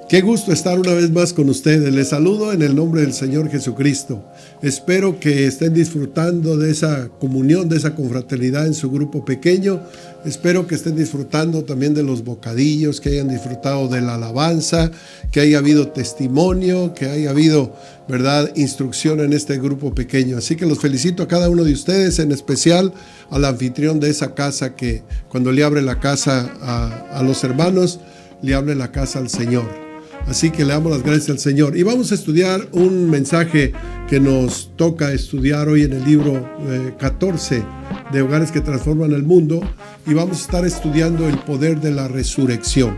Qué gusto estar una vez más con ustedes. Les saludo en el nombre del Señor Jesucristo. Espero que estén disfrutando de esa comunión, de esa confraternidad en su grupo pequeño. Espero que estén disfrutando también de los bocadillos, que hayan disfrutado de la alabanza, que haya habido testimonio, que haya habido, ¿verdad?, instrucción en este grupo pequeño. Así que los felicito a cada uno de ustedes, en especial al anfitrión de esa casa que cuando le abre la casa a los hermanos, le abre la casa al Señor. Así que le damos las gracias al Señor. Y vamos a estudiar un mensaje que nos toca estudiar hoy en el libro 14 de Hogares que Transforman el Mundo. Y vamos a estar estudiando el poder de la resurrección.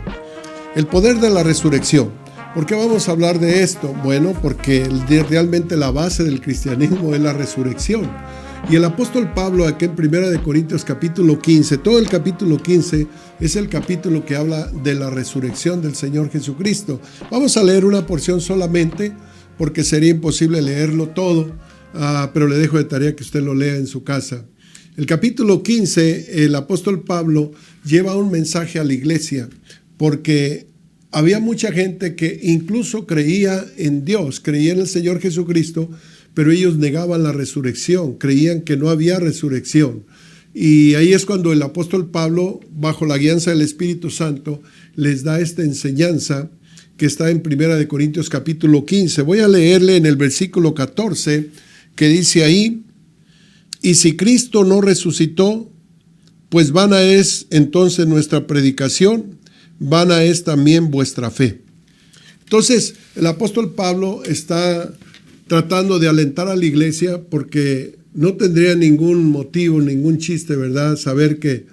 El poder de la resurrección. ¿Por qué vamos a hablar de esto? Bueno, porque realmente la base del cristianismo es la resurrección. Y el apóstol Pablo, aquí en 1 Corintios capítulo 15, todo el capítulo 15 es el capítulo que habla de la resurrección del Señor Jesucristo. Vamos a leer una porción solamente porque sería imposible leerlo todo, pero le dejo de tarea que usted lo lea en su casa. El capítulo 15, el apóstol Pablo lleva un mensaje a la iglesia porque había mucha gente que incluso creía en Dios, creía en el Señor Jesucristo, pero ellos negaban la resurrección, creían que no había resurrección. Y ahí es cuando el apóstol Pablo, bajo la guianza del Espíritu Santo, les da esta enseñanza que está en 1 Corintios capítulo 15. Voy a leerle en el versículo 14, que dice ahí: y si Cristo no resucitó, pues vana es entonces nuestra predicación, vana es también vuestra fe. Entonces, el apóstol Pablo está tratando de alentar a la iglesia porque no tendría ningún motivo, ningún chiste, ¿verdad? Saber que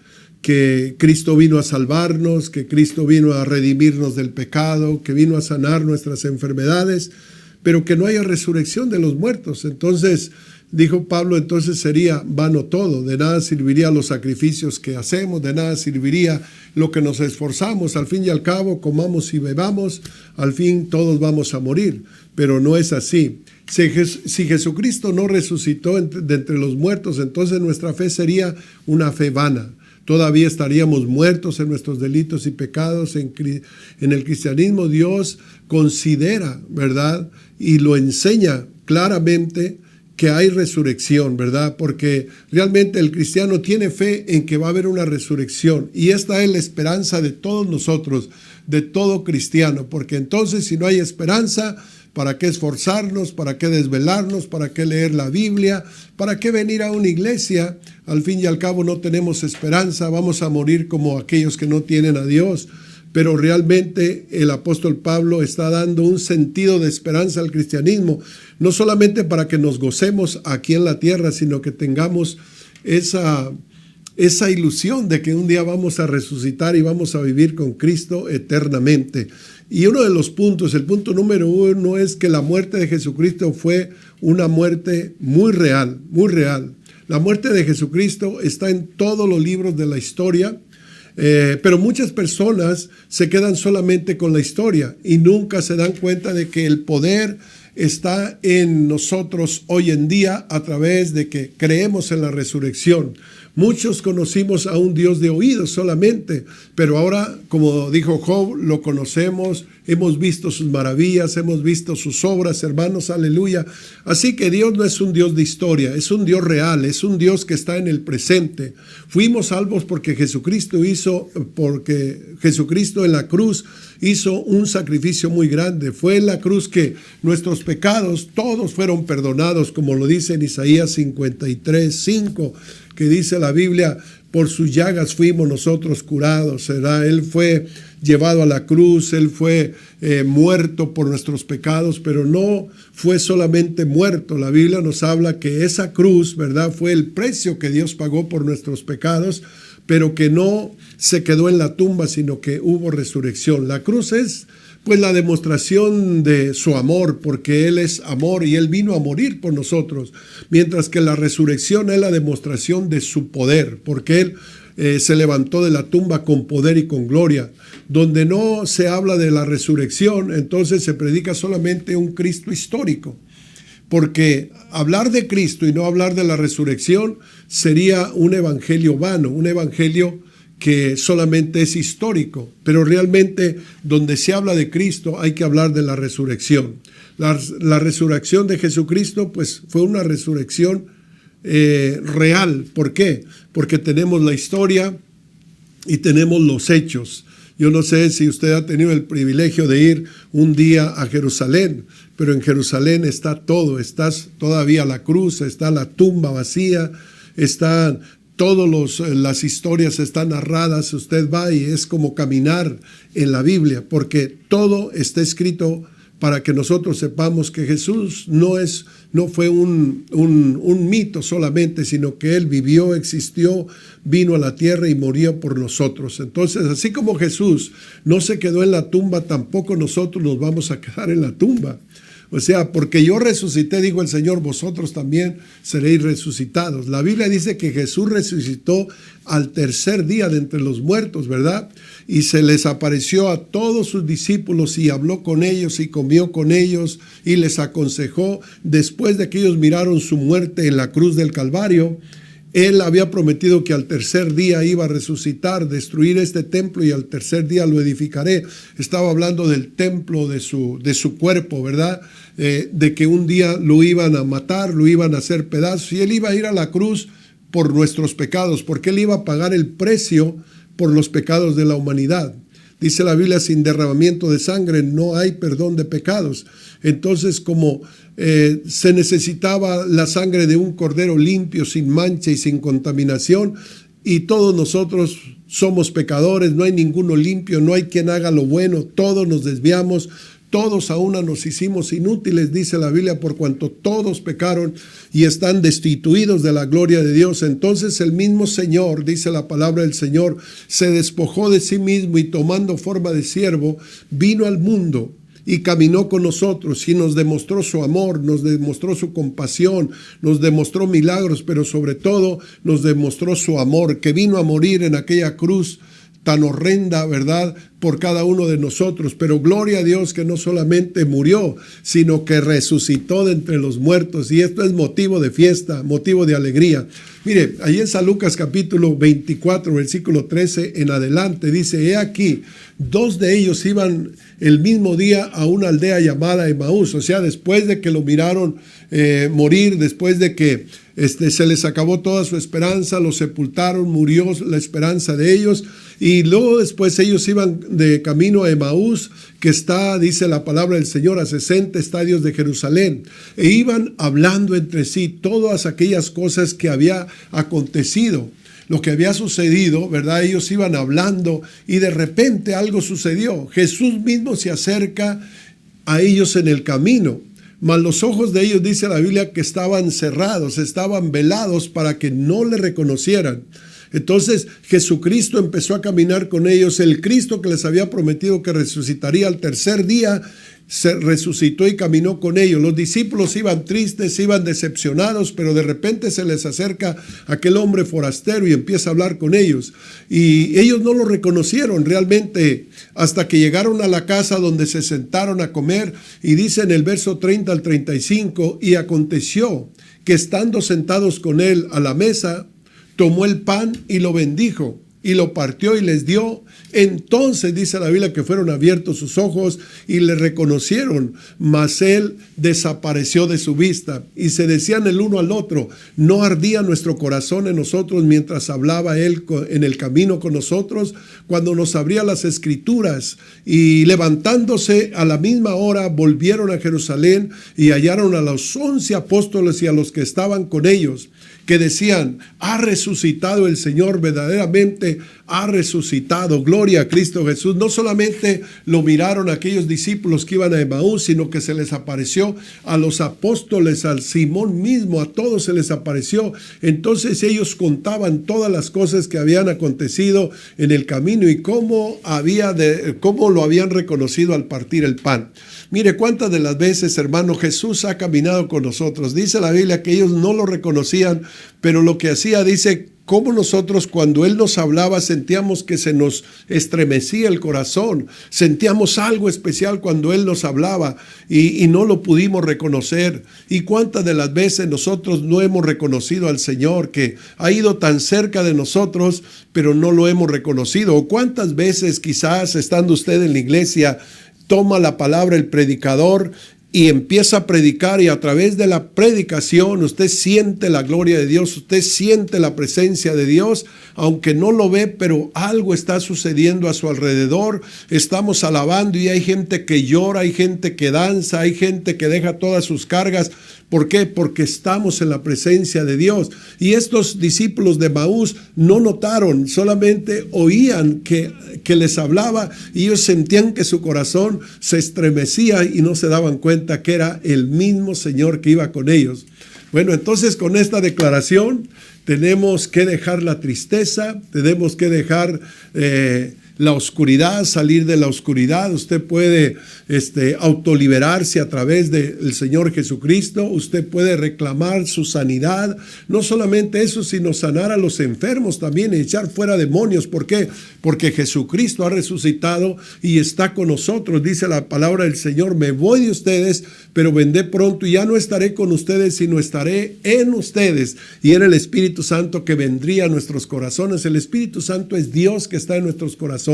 Cristo vino a salvarnos, que Cristo vino a redimirnos del pecado, que vino a sanar nuestras enfermedades, pero que no haya resurrección de los muertos. Entonces, dijo Pablo, entonces sería vano todo, de nada serviría los sacrificios que hacemos, de nada serviría lo que nos esforzamos, al fin y al cabo, comamos y bebamos, al fin todos vamos a morir, pero no es así. Si Jesucristo no resucitó de entre los muertos, entonces nuestra fe sería una fe vana. Todavía estaríamos muertos en nuestros delitos y pecados. En el cristianismo Dios considera, ¿verdad?, y lo enseña claramente que hay resurrección, ¿verdad? Porque realmente el cristiano tiene fe en que va a haber una resurrección. Y esta es la esperanza de todos nosotros, de todo cristiano. Porque entonces, si no hay esperanza, ¿para qué esforzarnos? ¿Para qué desvelarnos? ¿Para qué leer la Biblia? ¿Para qué venir a una iglesia? Al fin y al cabo no tenemos esperanza, vamos a morir como aquellos que no tienen a Dios. Pero realmente el apóstol Pablo está dando un sentido de esperanza al cristianismo, no solamente para que nos gocemos aquí en la tierra, sino que tengamos esa ilusión de que un día vamos a resucitar y vamos a vivir con Cristo eternamente. Y uno de los puntos, el punto número 1, es que la muerte de Jesucristo fue una muerte muy real, muy real. La muerte de Jesucristo está en todos los libros de la historia, pero muchas personas se quedan solamente con la historia y nunca se dan cuenta de que el poder está en nosotros hoy en día a través de que creemos en la resurrección. Muchos conocimos a un Dios de oídos solamente, pero ahora, como dijo Job, lo conocemos, hemos visto sus maravillas, hemos visto sus obras, hermanos, aleluya. Así que Dios no es un Dios de historia, es un Dios real, es un Dios que está en el presente. Fuimos salvos porque Jesucristo en la cruz hizo un sacrificio muy grande. Fue en la cruz que nuestros pecados todos fueron perdonados, como lo dice en Isaías 53:5, que dice la Biblia: por sus llagas fuimos nosotros curados, ¿verdad? Él fue llevado a la cruz, Él fue muerto por nuestros pecados, pero no fue solamente muerto. La Biblia nos habla que esa cruz, ¿verdad?, fue el precio que Dios pagó por nuestros pecados, pero que no se quedó en la tumba, sino que hubo resurrección. La cruz es pues la demostración de su amor, porque Él es amor y Él vino a morir por nosotros, mientras que la resurrección es la demostración de su poder, porque Él se levantó de la tumba con poder y con gloria. Donde no se habla de la resurrección, entonces se predica solamente un Cristo histórico, porque hablar de Cristo y no hablar de la resurrección sería un evangelio vano, un evangelio que solamente es histórico, pero realmente donde se habla de Cristo hay que hablar de la resurrección. La resurrección de Jesucristo pues fue una resurrección real. ¿Por qué? Porque tenemos la historia y tenemos los hechos. Yo no sé si usted ha tenido el privilegio de ir un día a Jerusalén, pero en Jerusalén está todo. Está todavía la cruz, está la tumba vacía, están todas las historias están narradas. Usted va y es como caminar en la Biblia, porque todo está escrito para que nosotros sepamos que Jesús no fue un mito solamente, sino que Él vivió, existió, vino a la tierra y murió por nosotros. Entonces, así como Jesús no se quedó en la tumba, tampoco nosotros nos vamos a quedar en la tumba. O sea, porque yo resucité, dijo el Señor, vosotros también seréis resucitados. La Biblia dice que Jesús resucitó al tercer día de entre los muertos, ¿verdad? Y se les apareció a todos sus discípulos y habló con ellos y comió con ellos y les aconsejó después de que ellos miraron su muerte en la cruz del Calvario. Él había prometido que al tercer día iba a resucitar, destruir este templo y al tercer día lo edificaré. Estaba hablando del templo de su cuerpo, ¿verdad? De que un día lo iban a matar, lo iban a hacer pedazos y Él iba a ir a la cruz por nuestros pecados, porque Él iba a pagar el precio por los pecados de la humanidad. Dice la Biblia, sin derramamiento de sangre no hay perdón de pecados. Entonces, como se necesitaba la sangre de un cordero limpio, sin mancha y sin contaminación, y todos nosotros somos pecadores, no hay ninguno limpio, no hay quien haga lo bueno, todos nos desviamos, todos a una nos hicimos inútiles, dice la Biblia, por cuanto todos pecaron y están destituidos de la gloria de Dios. Entonces el mismo Señor, dice la palabra del Señor, se despojó de sí mismo y tomando forma de siervo, vino al mundo y caminó con nosotros y nos demostró su amor, nos demostró su compasión, nos demostró milagros, pero sobre todo nos demostró su amor, que vino a morir en aquella cruz tan horrenda, ¿verdad?, por cada uno de nosotros. Pero gloria a Dios que no solamente murió, sino que resucitó de entre los muertos. Y esto es motivo de fiesta, motivo de alegría. Mire, ahí en San Lucas capítulo 24, versículo 13 en adelante, dice, he aquí, dos de ellos iban el mismo día a una aldea llamada Emaús. O sea, después de que lo miraron morir, después de que se les acabó toda su esperanza, lo sepultaron, murió la esperanza de ellos. Y luego después ellos iban de camino a Emaús, que está, dice la palabra del Señor, a 60 estadios de Jerusalén. E iban hablando entre sí todas aquellas cosas que había acontecido, lo que había sucedido, ¿verdad? Ellos iban hablando y de repente algo sucedió. Jesús mismo se acerca a ellos en el camino. Mas los ojos de ellos, dice la Biblia, que estaban cerrados, estaban velados para que no le reconocieran. Entonces Jesucristo empezó a caminar con ellos. El Cristo que les había prometido que resucitaría al tercer día, se resucitó y caminó con ellos. Los discípulos iban tristes, iban decepcionados, pero de repente se les acerca aquel hombre forastero y empieza a hablar con ellos. Y ellos no lo reconocieron realmente hasta que llegaron a la casa donde se sentaron a comer. Y dice en el verso 30 al 35, y aconteció que estando sentados con él a la mesa, tomó el pan y lo bendijo y lo partió y les dio. Entonces dice la Biblia que fueron abiertos sus ojos y le reconocieron, mas él desapareció de su vista. Y se decían el uno al otro, ¿no ardía nuestro corazón en nosotros mientras hablaba él en el camino con nosotros, cuando nos abría las escrituras? Y levantándose a la misma hora volvieron a Jerusalén y hallaron a los 11 apóstoles y a los que estaban con ellos, que decían, ha resucitado el Señor, verdaderamente ha resucitado, gloria a Cristo Jesús. No solamente lo miraron aquellos discípulos que iban a Emaús, sino que se les apareció a los apóstoles, al Simón mismo, a todos se les apareció. Entonces ellos contaban todas las cosas que habían acontecido en el camino y cómo lo habían reconocido al partir el pan. Mire cuántas de las veces, hermano, Jesús ha caminado con nosotros. Dice la Biblia que ellos no lo reconocían, pero lo que hacía, dice, cómo nosotros cuando Él nos hablaba sentíamos que se nos estremecía el corazón, sentíamos algo especial cuando Él nos hablaba y no lo pudimos reconocer. Y cuántas de las veces nosotros no hemos reconocido al Señor, que ha ido tan cerca de nosotros, pero no lo hemos reconocido. O cuántas veces quizás estando usted en la iglesia, toma la palabra el predicador y empieza a predicar, y a través de la predicación usted siente la gloria de Dios, usted siente la presencia de Dios, aunque no lo ve, pero algo está sucediendo a su alrededor. Estamos alabando y hay gente que llora, hay gente que danza, hay gente que deja todas sus cargas. ¿Por qué? Porque estamos en la presencia de Dios. Y estos discípulos de Maús no notaron, solamente oían que les hablaba, y ellos sentían que su corazón se estremecía y no se daban cuenta que era el mismo Señor que iba con ellos. Bueno, entonces con esta declaración tenemos que dejar la tristeza, tenemos que dejar la oscuridad, salir de la oscuridad. Usted puede autoliberarse a través del Señor Jesucristo. Usted puede reclamar su sanidad. No solamente eso, sino sanar a los enfermos también y echar fuera demonios. ¿Por qué? Porque Jesucristo ha resucitado y está con nosotros. Dice la palabra del Señor: me voy de ustedes, pero vendré pronto y ya no estaré con ustedes, sino estaré en ustedes. Y era el Espíritu Santo que vendría a nuestros corazones. El Espíritu Santo es Dios que está en nuestros corazones.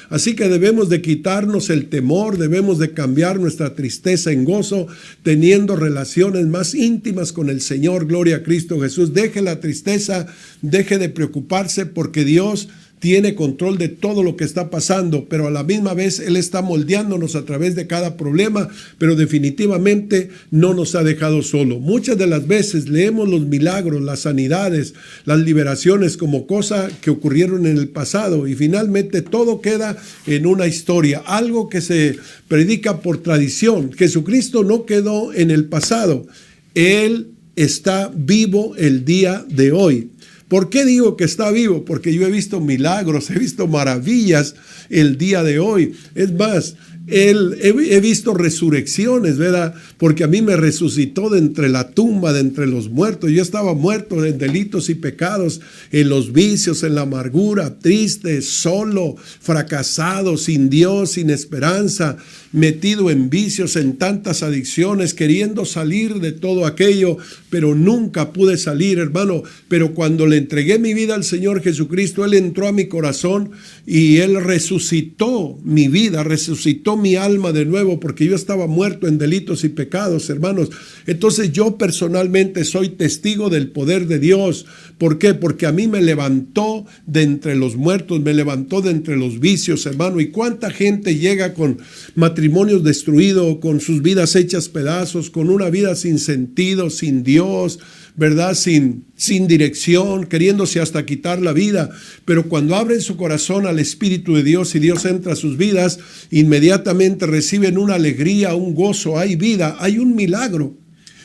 Así que debemos de quitarnos el temor, debemos de cambiar nuestra tristeza en gozo, teniendo relaciones más íntimas con el Señor. Gloria a Cristo Jesús. Deje la tristeza, deje de preocuparse, porque Dios tiene control de todo lo que está pasando, pero a la misma vez Él está moldeándonos a través de cada problema, pero definitivamente no nos ha dejado solo. Muchas de las veces leemos los milagros, las sanidades, las liberaciones como cosas que ocurrieron en el pasado, y finalmente todo queda en una historia, algo que se predica por tradición. Jesucristo no quedó en el pasado, Él está vivo el día de hoy. ¿Por qué digo que está vivo? Porque yo he visto milagros, he visto maravillas el día de hoy. Es más, he visto resurrecciones, ¿verdad? Porque a mí me resucitó de entre la tumba, de entre los muertos. Yo estaba muerto en delitos y pecados, en los vicios, en la amargura, triste, solo, fracasado, sin Dios, sin esperanza, metido en vicios, en tantas adicciones, queriendo salir de todo aquello, pero nunca pude salir, hermano. Pero cuando le entregué mi vida al Señor Jesucristo, Él entró a mi corazón y Él resucitó mi vida, resucitó mi alma de nuevo, porque yo estaba muerto en delitos y pecados, hermanos. Entonces yo personalmente soy testigo del poder de Dios. ¿Por qué? Porque a mí me levantó de entre los muertos, me levantó de entre los vicios, hermano. ¿Y cuánta gente llega con matrimonios destruidos, con sus vidas hechas pedazos, con una vida sin sentido, sin Dios, ¿verdad? Sin dirección, queriéndose hasta quitar la vida? Pero cuando abren su corazón al Espíritu de Dios y Dios entra a sus vidas, inmediatamente reciben una alegría, un gozo, hay vida, hay un milagro.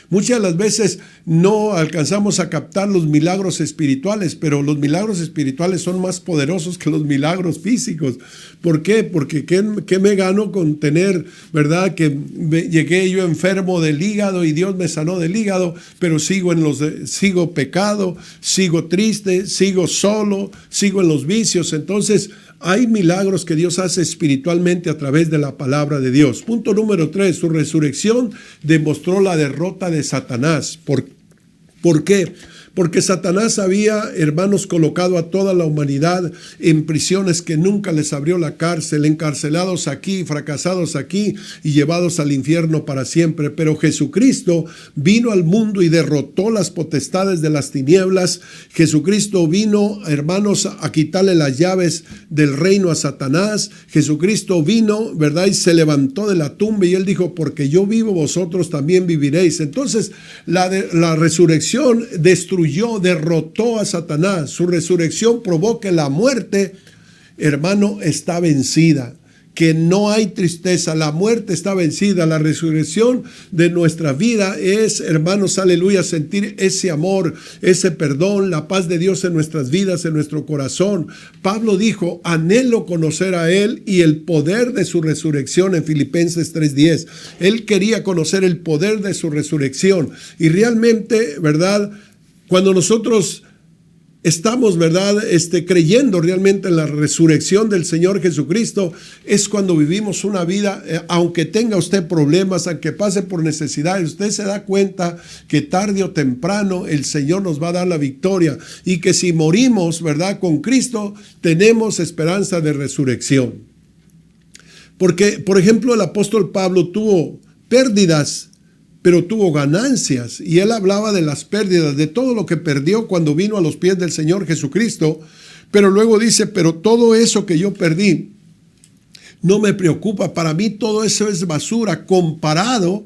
Muchas de las veces no alcanzamos a captar los milagros espirituales, pero los milagros espirituales son más poderosos que los milagros físicos. ¿Por qué? Porque ¿qué me gano con tener, verdad, que llegué yo enfermo del hígado y Dios me sanó del hígado, pero sigo pecado, sigo triste, sigo solo, sigo en los vicios? Entonces, hay milagros que Dios hace espiritualmente a través de la palabra de Dios. Punto número 3, su resurrección demostró la derrota de Satanás. ¿Por qué? Porque Satanás había, hermanos, colocado a toda la humanidad en prisiones que nunca les abrió la cárcel, encarcelados aquí, fracasados aquí y llevados al infierno para siempre. Pero Jesucristo vino al mundo y derrotó las potestades de las tinieblas. Jesucristo vino, hermanos, a quitarle las llaves del reino a Satanás. Jesucristo vino, ¿verdad? Y se levantó de la tumba y Él dijo: porque yo vivo, vosotros también viviréis. Entonces, la resurrección derrotó a Satanás. Su resurrección probó que la muerte, hermano, está vencida, que no hay tristeza, la muerte está vencida. La resurrección de nuestra vida es, hermanos, aleluya, sentir ese amor, ese perdón, la paz de Dios en nuestras vidas, en nuestro corazón. Pablo dijo: anhelo conocer a Él y el poder de su resurrección, en Filipenses 3:10. Él quería conocer el poder de su resurrección. Y realmente, ¿verdad?, cuando nosotros estamos, ¿verdad?, creyendo realmente en la resurrección del Señor Jesucristo, es cuando vivimos una vida, aunque tenga usted problemas, aunque pase por necesidades, usted se da cuenta que tarde o temprano el Señor nos va a dar la victoria y que si morimos, ¿verdad?, con Cristo, tenemos esperanza de resurrección. Porque, por ejemplo, el apóstol Pablo tuvo pérdidas, pero tuvo ganancias, y él hablaba de las pérdidas, de todo lo que perdió cuando vino a los pies del Señor Jesucristo, pero luego dice, pero todo eso que yo perdí no me preocupa, para mí todo eso es basura comparado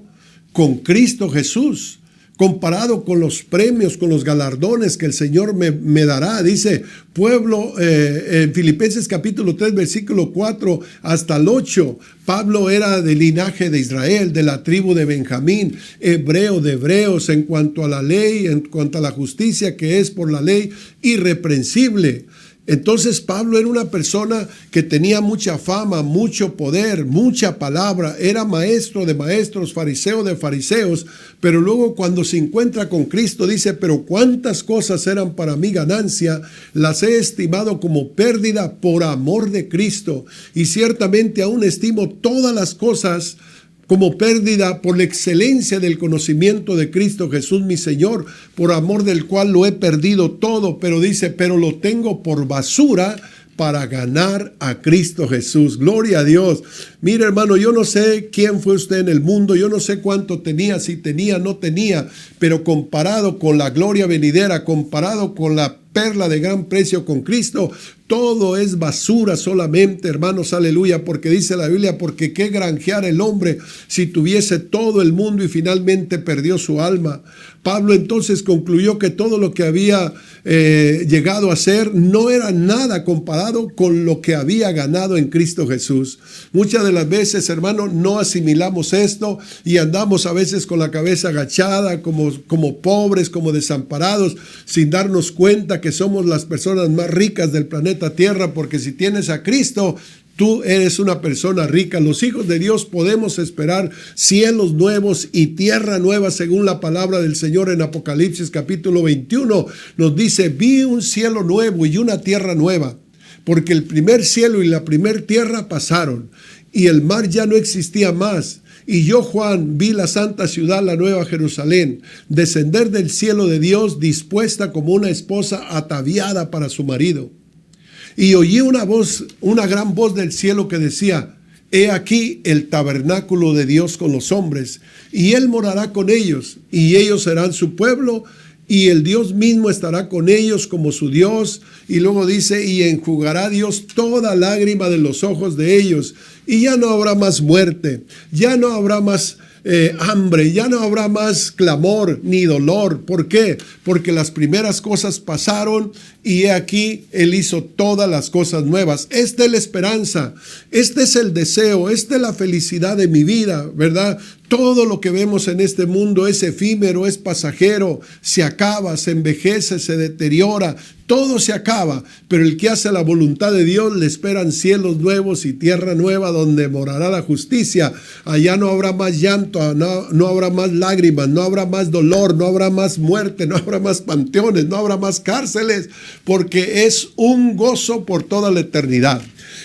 con Cristo Jesús, comparado con los premios, con los galardones que el Señor me dará. Dice pueblo, en Filipenses capítulo 3, versículo 4 hasta el 8, Pablo era del linaje de Israel, de la tribu de Benjamín, hebreo de hebreos, en cuanto a la ley, en cuanto a la justicia que es por la ley, irreprensible. Entonces Pablo era una persona que tenía mucha fama, mucho poder, mucha palabra, era maestro de maestros, fariseo de fariseos, pero luego cuando se encuentra con Cristo dice, pero cuántas cosas eran para mí ganancia, las he estimado como pérdida por amor de Cristo, y ciertamente aún estimo todas las cosas como pérdida por la excelencia del conocimiento de Cristo Jesús mi Señor, por amor del cual lo he perdido todo, pero dice, pero lo tengo por basura para ganar a Cristo Jesús. Gloria a Dios. Mire, hermano, yo no sé quién fue usted en el mundo, yo no sé cuánto tenía, si tenía, no tenía, pero comparado con la gloria venidera, comparado con la perla de gran precio con Cristo, todo es basura solamente, hermanos, aleluya, porque dice la Biblia, porque qué granjear el hombre si tuviese todo el mundo y finalmente perdió su alma. Pablo entonces concluyó que todo lo que había llegado a ser no era nada comparado con lo que había ganado en Cristo Jesús. Muchas de las veces, hermano, no asimilamos esto y andamos a veces con la cabeza agachada, como pobres, como desamparados, sin darnos cuenta que somos las personas más ricas del planeta Tierra, porque si tienes a Cristo, tú eres una persona rica. Los hijos de Dios podemos esperar cielos nuevos y tierra nueva, según la palabra del Señor en Apocalipsis capítulo 21. Nos dice, vi un cielo nuevo y una tierra nueva, porque el primer cielo y la primer tierra pasaron, y el mar ya no existía más. Y yo, Juan, vi la santa ciudad, la nueva Jerusalén, descender del cielo de Dios, dispuesta como una esposa ataviada para su marido. Y oí una voz, una gran voz del cielo que decía, he aquí el tabernáculo de Dios con los hombres, y Él morará con ellos, y ellos serán su pueblo, y el Dios mismo estará con ellos como su Dios. Y luego dice, y enjugará Dios toda lágrima de los ojos de ellos, y ya no habrá más muerte, ya no habrá más hambre, ya no habrá más clamor ni dolor. ¿Por qué? Porque las primeras cosas pasaron y he aquí Él hizo todas las cosas nuevas. Esta es la esperanza, este es el deseo, esta es la felicidad de mi vida, ¿verdad? Todo lo que vemos en este mundo es efímero, es pasajero, se acaba, se envejece, se deteriora, todo se acaba, pero el que hace la voluntad de Dios le esperan cielos nuevos y tierra nueva donde morará la justicia. Allá no habrá más llanto, no habrá más lágrimas, no habrá más dolor, no habrá más muerte, no habrá más panteones, no habrá más cárceles, porque es un gozo por toda la eternidad.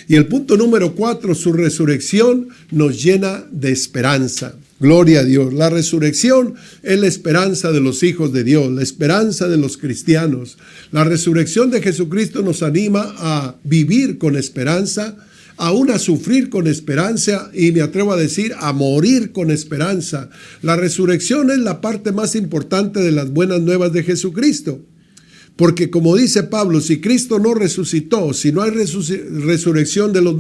Y el punto número 4, su resurrección nos llena de esperanza. Gloria a Dios. La resurrección es la esperanza de los hijos de Dios, la esperanza de los cristianos. La resurrección de Jesucristo nos anima a vivir con esperanza, aún a sufrir con esperanza y me atrevo a decir a morir con esperanza. La resurrección es la parte más importante de las buenas nuevas de Jesucristo. Porque como dice Pablo, si Cristo no resucitó, si no hay resurrección de los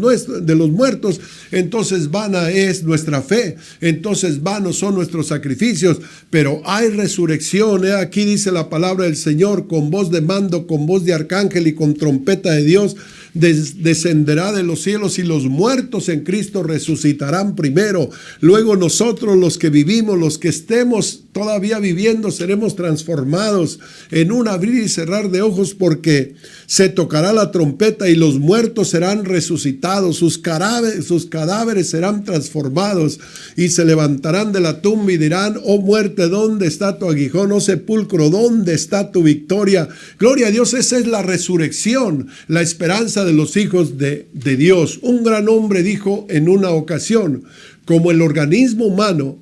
muertos, entonces vana es nuestra fe, entonces vanos son nuestros sacrificios, pero hay resurrección. Aquí dice la palabra del Señor, con voz de mando, con voz de arcángel y con trompeta de Dios, descenderá de los cielos y los muertos en Cristo resucitarán primero. Luego nosotros los que vivimos, los que estemos todavía viviendo, seremos transformados en un abrir y cerrar de ojos, porque se tocará la trompeta y los muertos serán resucitados, sus cadáveres serán transformados y se levantarán de la tumba y dirán: oh muerte, ¿dónde está tu aguijón? Oh sepulcro, ¿dónde está tu victoria? Gloria a Dios, esa es la resurrección, la esperanza de los hijos de Dios. Un gran hombre dijo en una ocasión: como el organismo humano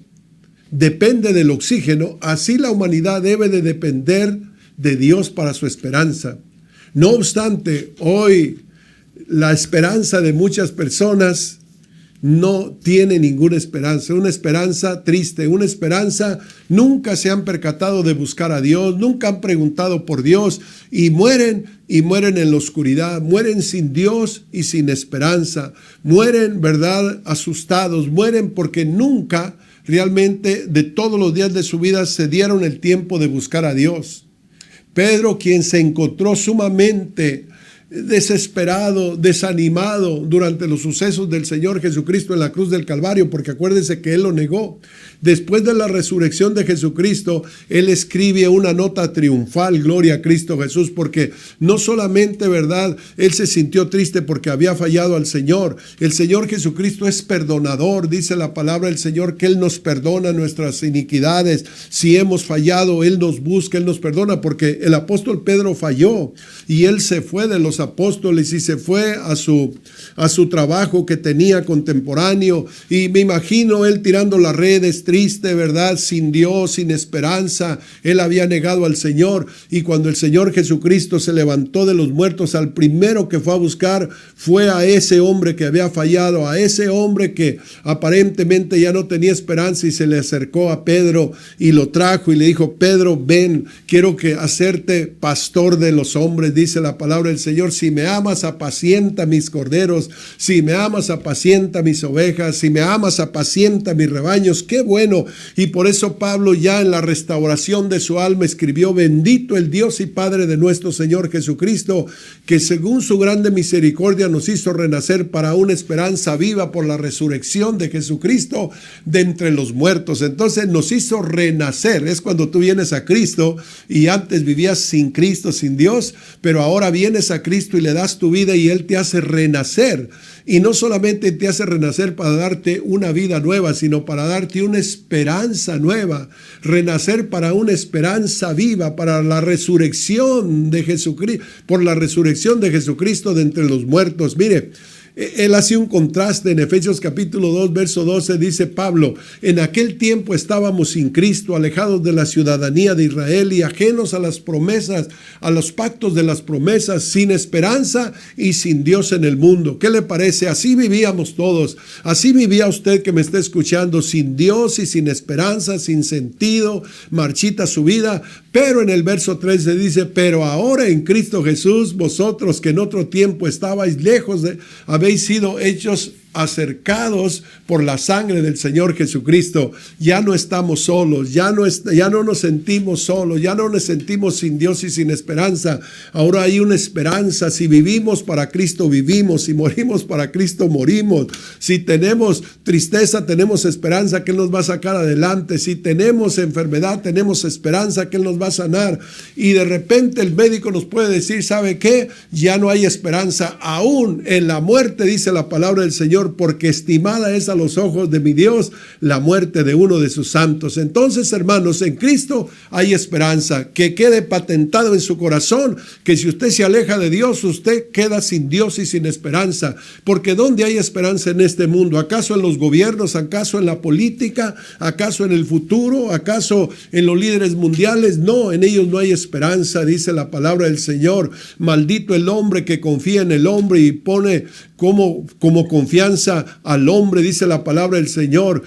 depende del oxígeno, así la humanidad debe de depender de Dios para su esperanza. No obstante, hoy la esperanza de muchas personas no tiene ninguna esperanza, una esperanza triste, una esperanza, nunca se han percatado de buscar a Dios, nunca han preguntado por Dios y mueren en la oscuridad, mueren sin Dios y sin esperanza, mueren, ¿verdad?, asustados, mueren porque nunca realmente de todos los días de su vida se dieron el tiempo de buscar a Dios. Pedro, quien se encontró sumamente desesperado, desanimado durante los sucesos del Señor Jesucristo en la cruz del Calvario, porque acuérdense que Él lo negó. Después de la resurrección de Jesucristo, Él escribe una nota triunfal: gloria a Cristo Jesús, porque no solamente, ¿verdad?, Él se sintió triste porque había fallado al Señor. El Señor Jesucristo es perdonador, dice la palabra del Señor, que Él nos perdona nuestras iniquidades. Si hemos fallado, Él nos busca, Él nos perdona, porque el apóstol Pedro falló y él se fue de los apóstoles y se fue a su trabajo que tenía contemporáneo, y me imagino él tirando las redes, triste, ¿verdad?, sin Dios, sin esperanza. Él había negado al Señor, y cuando el Señor Jesucristo se levantó de los muertos, al primero que fue a buscar fue a ese hombre que había fallado, a ese hombre que aparentemente ya no tenía esperanza, y se le acercó a Pedro y lo trajo y le dijo: Pedro, ven, quiero hacerte pastor de los hombres, dice la palabra del Señor. Si me amas, apacienta mis corderos. Si me amas, apacienta mis ovejas. Si me amas, apacienta mis rebaños. ¡Qué bueno! Y por eso Pablo, ya en la restauración de su alma, escribió: bendito el Dios y Padre de nuestro Señor Jesucristo, que según su grande misericordia nos hizo renacer para una esperanza viva por la resurrección de Jesucristo de entre los muertos. Entonces nos hizo renacer. Es cuando tú vienes a Cristo y antes vivías sin Cristo, sin Dios, pero ahora vienes a Cristo y le das tu vida y Él te hace renacer. Y no solamente te hace renacer para darte una vida nueva, sino para darte una esperanza nueva. Renacer para una esperanza viva, para la resurrección de Jesucristo, por la resurrección de Jesucristo de entre los muertos. Mire, él hace un contraste en Efesios capítulo 2, verso 12, dice Pablo: en aquel tiempo estábamos sin Cristo, alejados de la ciudadanía de Israel y ajenos a las promesas, a los pactos de las promesas, sin esperanza y sin Dios en el mundo. ¿Qué le parece? Así vivíamos todos, así vivía usted que me está escuchando, sin Dios y sin esperanza, sin sentido, marchita su vida. Pero en el verso 13 dice: pero ahora en Cristo Jesús, vosotros que en otro tiempo estabais lejos, habéis sido hechos acercados por la sangre del Señor Jesucristo. Ya no estamos solos, ya no nos sentimos solos, ya no nos sentimos sin Dios y sin esperanza. Ahora hay una esperanza. Si vivimos para Cristo, vivimos. Si morimos para Cristo, morimos. Si tenemos tristeza, tenemos esperanza que Él nos va a sacar adelante. Si tenemos enfermedad, tenemos esperanza que Él nos va a sanar. Y de repente el médico nos puede decir: ¿sabe qué? Ya no hay esperanza. Aún en la muerte, dice la palabra del Señor, porque estimada es a los ojos de mi Dios la muerte de uno de sus santos. Entonces, hermanos, en Cristo hay esperanza. Que quede patentado en su corazón que si usted se aleja de Dios, usted queda sin Dios y sin esperanza. Porque ¿dónde hay esperanza en este mundo? ¿Acaso en los gobiernos? ¿Acaso en la política? ¿Acaso en el futuro? ¿Acaso en los líderes mundiales? No, en ellos no hay esperanza, dice la palabra del Señor. Maldito el hombre que confía en el hombre y pone como confianza al hombre, dice la palabra del Señor.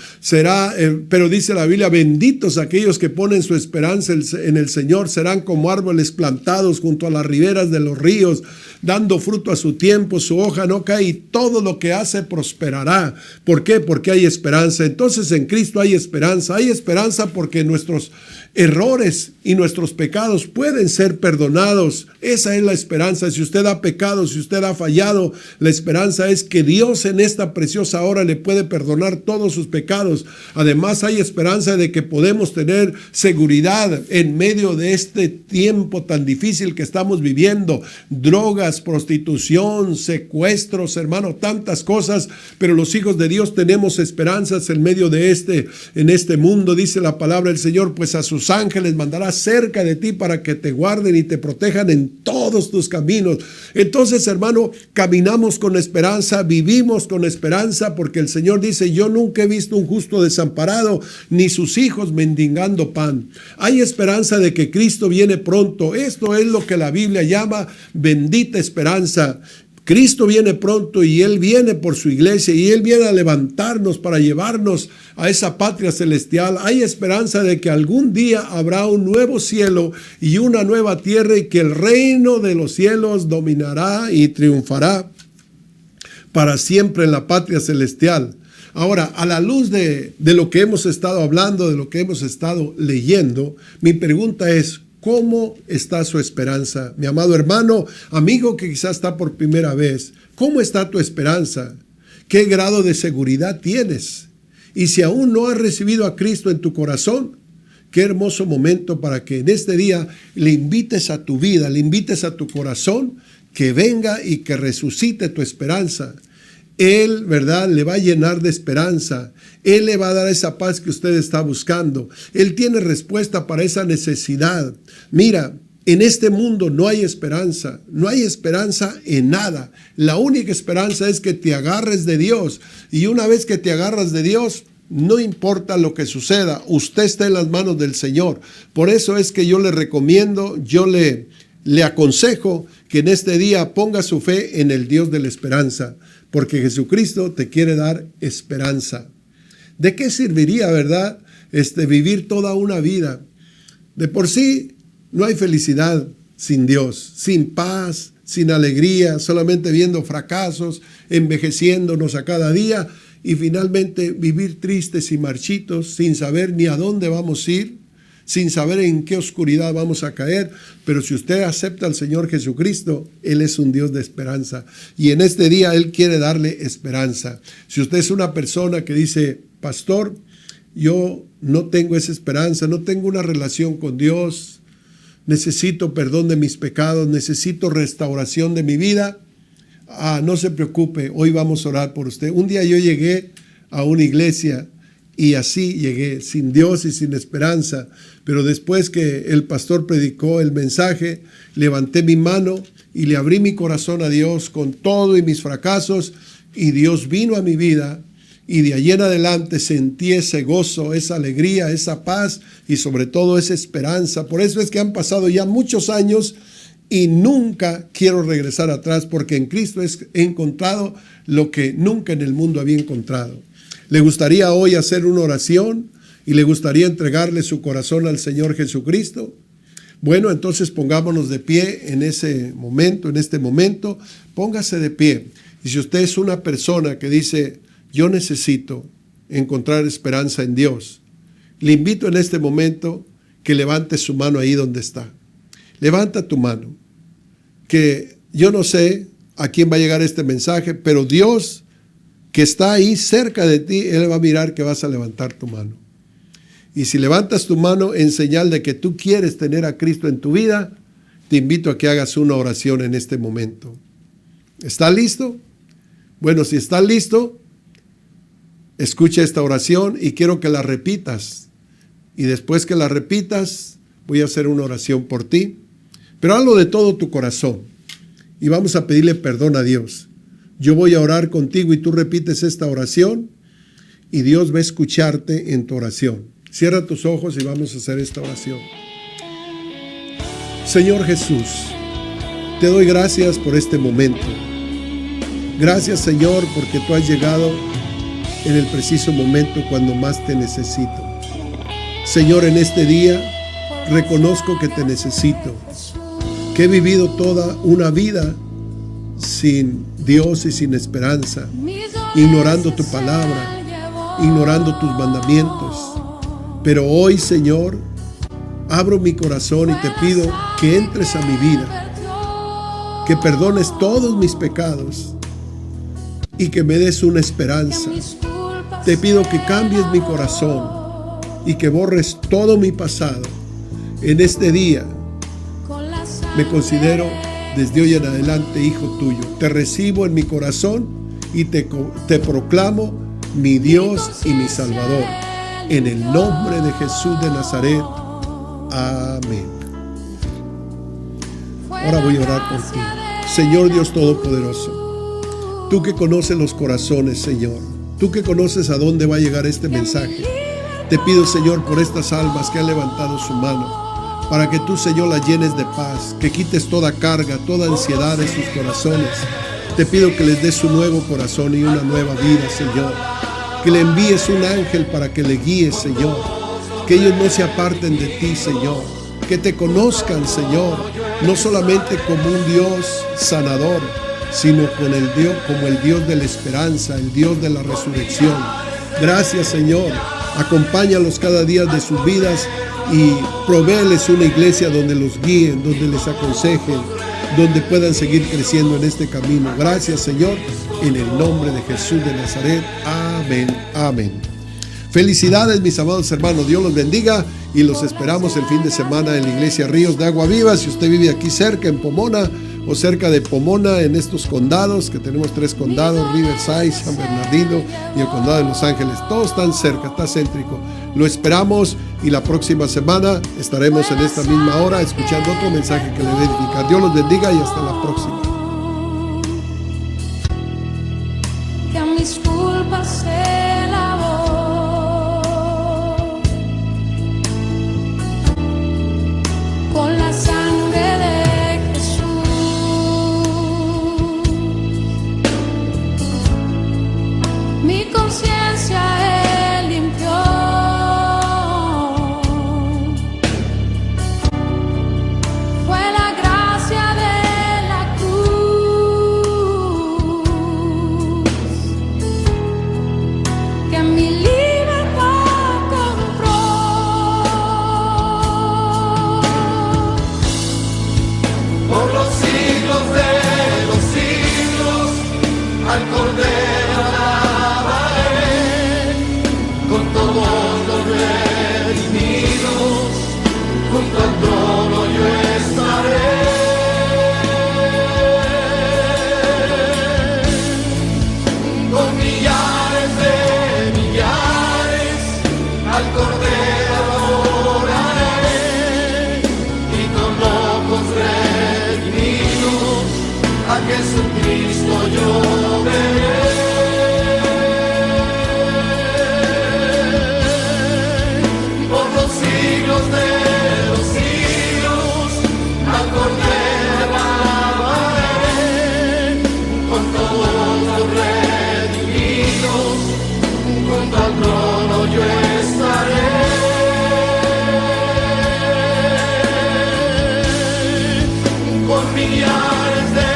Pero dice la Biblia: benditos aquellos que ponen su esperanza en el Señor, serán como árboles plantados junto a las riberas de los ríos, dando fruto a su tiempo, su hoja no cae y todo lo que hace prosperará. ¿Por qué? Porque hay esperanza. Entonces en Cristo hay esperanza. Hay esperanza porque nuestros errores y nuestros pecados pueden ser perdonados. Esa es la esperanza. Si usted ha pecado, si usted ha fallado, la esperanza esperanza es que Dios en esta preciosa hora le puede perdonar todos sus pecados. Además, hay esperanza de que podemos tener seguridad en medio de este tiempo tan difícil que estamos viviendo. Drogas, prostitución, secuestros, hermano, tantas cosas, pero los hijos de Dios tenemos esperanzas en medio de en este mundo. Dice la palabra del Señor, pues a sus ángeles mandará cerca de ti para que te guarden y te protejan en todos tus caminos. Entonces, hermano, caminamos con esperanza, vivimos con esperanza, porque el Señor dice, yo nunca he visto un justo desamparado, ni sus hijos mendigando pan. Hay esperanza de que Cristo viene pronto. Esto es lo que la Biblia llama bendita esperanza. Cristo viene pronto y Él viene por su iglesia y Él viene a levantarnos para llevarnos a esa patria celestial. Hay esperanza de que algún día habrá un nuevo cielo y una nueva tierra y que el reino de los cielos dominará y triunfará para siempre en la patria celestial. Ahora, a la luz de lo que hemos estado hablando, de lo que hemos estado leyendo, mi pregunta es, ¿cómo está su esperanza? Mi amado hermano, amigo que quizás está por primera vez, ¿cómo está tu esperanza? ¿Qué grado de seguridad tienes? Y si aún no has recibido a Cristo en tu corazón, qué hermoso momento para que en este día le invites a tu vida, le invites a tu corazón, que venga y que resucite tu esperanza. Él, ¿verdad?, le va a llenar de esperanza. Él le va a dar esa paz que usted está buscando. Él tiene respuesta para esa necesidad. Mira, en este mundo no hay esperanza. No hay esperanza en nada. La única esperanza es que te agarres de Dios. Y una vez que te agarras de Dios, no importa lo que suceda, usted está en las manos del Señor. Por eso es que yo le recomiendo, yo le aconsejo que en este día ponga su fe en el Dios de la esperanza. Porque Jesucristo te quiere dar esperanza. ¿De qué serviría, verdad, vivir toda una vida? De por sí no hay felicidad sin Dios, sin paz, sin alegría, solamente viendo fracasos, envejeciéndonos a cada día y finalmente vivir tristes y marchitos, sin saber ni a dónde vamos a ir, sin saber en qué oscuridad vamos a caer. Pero si usted acepta al Señor Jesucristo, Él es un Dios de esperanza. Y en este día Él quiere darle esperanza. Si usted es una persona que dice, pastor, yo no tengo esa esperanza, no tengo una relación con Dios, necesito perdón de mis pecados, necesito restauración de mi vida, no se preocupe, hoy vamos a orar por usted. Un día yo llegué a una iglesia y así llegué, sin Dios y sin esperanza. Pero después que el pastor predicó el mensaje, levanté mi mano y le abrí mi corazón a Dios con todo y mis fracasos. Y Dios vino a mi vida y de allí en adelante sentí ese gozo, esa alegría, esa paz y sobre todo esa esperanza. Por eso es que han pasado ya muchos años y nunca quiero regresar atrás, porque en Cristo he encontrado lo que nunca en el mundo había encontrado. ¿Le gustaría hoy hacer una oración y le gustaría entregarle su corazón al Señor Jesucristo? Bueno, entonces pongámonos de pie en este momento, póngase de pie. Y si usted es una persona que dice, yo necesito encontrar esperanza en Dios, le invito en este momento que levante su mano ahí donde está. Levanta tu mano, que yo no sé a quién va a llegar este mensaje, pero Dios que está ahí cerca de ti, Él va a mirar que vas a levantar tu mano. Y si levantas tu mano en señal de que tú quieres tener a Cristo en tu vida, te invito a que hagas una oración en este momento. ¿Está listo? Bueno, si está listo, escucha esta oración y quiero que la repitas. Y después que la repitas, voy a hacer una oración por ti. Pero hazlo de todo tu corazón y vamos a pedirle perdón a Dios. Yo voy a orar contigo y tú repites esta oración y Dios va a escucharte en tu oración. Cierra tus ojos y vamos a hacer esta oración. Señor Jesús, te doy gracias por este momento. Gracias, Señor, porque tú has llegado en el preciso momento cuando más te necesito. Señor, en este día reconozco que te necesito, que he vivido toda una vida sin Dios y sin esperanza, ignorando tu palabra, ignorando tus mandamientos. Pero hoy, Señor, abro mi corazón y te pido que entres a mi vida, que perdones todos mis pecados y que me des una esperanza. Te pido que cambies mi corazón y que borres todo mi pasado. En este día me considero desde hoy en adelante hijo tuyo. Te recibo en mi corazón y te proclamo mi Dios y mi Salvador. En el nombre de Jesús de Nazaret. Amén. Ahora voy a orar por ti. Señor Dios Todopoderoso, tú que conoces los corazones, Señor, tú que conoces a dónde va a llegar este mensaje, te pido, Señor, por estas almas que han levantado su mano, para que tú, Señor, las llenes de paz, que quites toda carga, toda ansiedad de sus corazones. Te pido que les des un nuevo corazón y una nueva vida, Señor. Que le envíes un ángel para que le guíe, Señor. Que ellos no se aparten de ti, Señor. Que te conozcan, Señor, no solamente como un Dios sanador, sino como el Dios de la esperanza, el Dios de la resurrección. Gracias, Señor. Acompáñalos cada día de sus vidas y provéeles una iglesia donde los guíen, donde les aconsejen, donde puedan seguir creciendo en este camino. Gracias, Señor, en el nombre de Jesús de Nazaret. Amén, amén. Felicidades, mis amados hermanos. Dios los bendiga y los esperamos el fin de semana en la iglesia Ríos de Agua Viva. Si usted vive aquí cerca, en Pomona, o cerca de Pomona, en estos condados, que tenemos 3 condados, Riverside, San Bernardino y el condado de Los Ángeles. Todos están cerca, está céntrico. Lo esperamos y la próxima semana estaremos en esta misma hora escuchando otro mensaje que le va a edificar. Dios los bendiga y hasta la próxima. Que a mis culpas se lavó con la sangre de mi conciencia Él limpió. Fue la gracia de la cruz que mi libertad compró. Por los siglos de los siglos, al Cordero con todos los redimidos, junto al trono yo estaré. Con millares de millares, al Cordero adoraré, y con locos redimidos, a Jesucristo yo veré. Yo estaré con millares de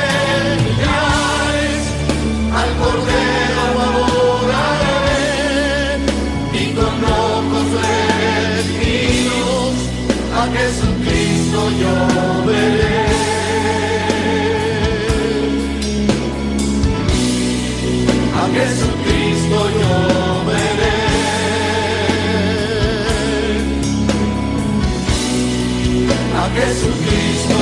millares, al Cordero adoraré, y con locos redimidos, a Jesucristo yo veré. A Jesucristo yo veré. A Jesucristo